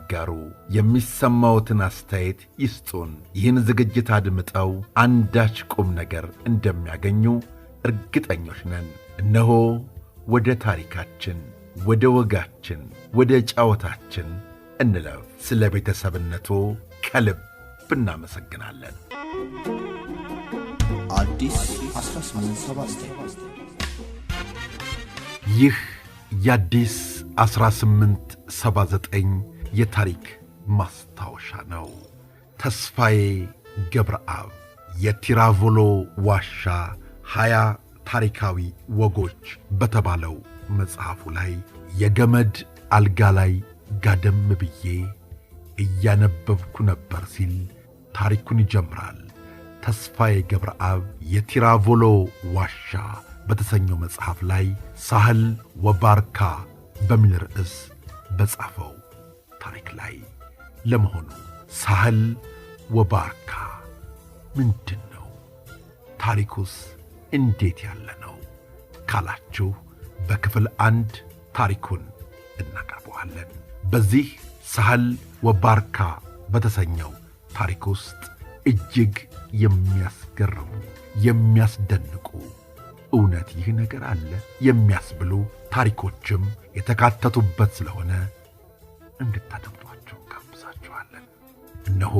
ያጋሩ፣ የሚሰማዎትን አስተያየት ይስጡን። ይህን ዝግጅት አድምጠው አንዳች ቁም ነገር እንደሚያገኙ እርግጠኞች ነን። እነሆ ወደ ታሪካችን፣ ወደ ወጋችን፣ ወደ ጫወታችን እንለፍ። ስለ ቤተሰብነቱ ከልብ እናመሰግናለን። አዲስ 1879 ይህ የአዲስ 1879 የታሪክ ማስታወሻ ነው። ተስፋዬ ገብረአብ የቲራቮሎ ዋሻ 20 ታሪካዊ ወጎች በተባለው መጽሐፉ ላይ የገመድ አልጋ ላይ ጋደም ብዬ እያነበብኩ ነበር ሲል ታሪኩን ይጀምራል። ተስፋዬ ገብረአብ የቲራቮሎ ዋሻ በተሰኘው መጽሐፍ ላይ ሳህል ወባርካ በሚል ርዕስ በጻፈው ታሪክ ላይ ለመሆኑ ሳህል ወባርካ ምንድን ነው? ታሪኩስ እንዴት ያለ ነው ካላችሁ በክፍል 1 ታሪኩን እናቀርበዋለን። በዚህ ሳህል ወባርካ በተሰኘው ታሪክ ውስጥ እጅግ የሚያስገርሙ፣ የሚያስደንቁ፣ እውነት ይህ ነገር አለ የሚያስብሉ ታሪኮችም የተካተቱበት ስለሆነ እንድታደምጧቸው ጋብዛችኋለን። እነሆ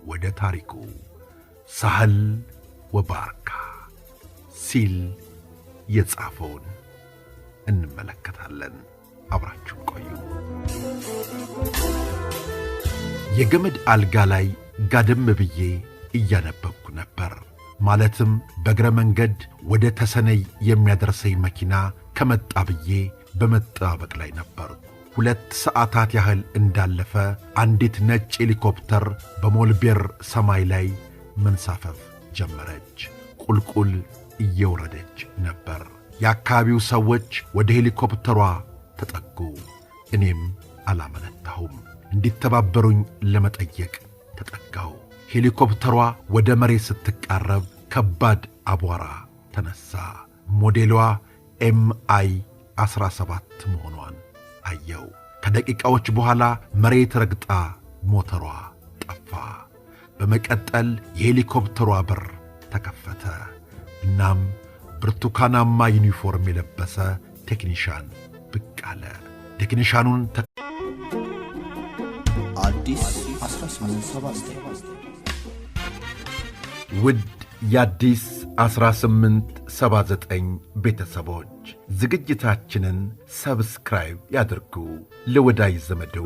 ወደ ታሪኩ። ሳህል ወባርካ ሲል የጻፈውን እንመለከታለን። አብራችሁን ቆዩ። የገመድ አልጋ ላይ ጋደም ብዬ እያነበብኩ ነበር። ማለትም በእግረ መንገድ ወደ ተሰነይ የሚያደርሰኝ መኪና ከመጣ ብዬ በመጠባበቅ ላይ ነበር። 2 ሰዓታት ያህል እንዳለፈ አንዲት ነጭ ሄሊኮፕተር በሞልቤር ሰማይ ላይ መንሳፈፍ ጀመረች። ቁልቁል እየወረደች ነበር። የአካባቢው ሰዎች ወደ ሄሊኮፕተሯ ተጠጉ። እኔም አላመነታሁም። እንዲተባበሩኝ ለመጠየቅ ተጠጋው። ሄሊኮፕተሯ ወደ መሬት ስትቃረብ ከባድ አቧራ ተነሳ። ሞዴሏ MI 17 መሆኗን አየው። ከደቂቃዎች በኋላ መሬት ረግጣ ሞተሯ ጠፋ። በመቀጠል የሄሊኮፕተሯ በር ተከፈተ። እናም ብርቱካናማ ዩኒፎርም የለበሰ ቴክኒሻን ብቅ አለ። ቴክኒሻኑን አዲስ 1879 ውድ የአዲስ 1879 ቤተሰቦች ዝግጅታችንን ሰብስክራይብ ያድርጉ፣ ለወዳጅ ዘመዶ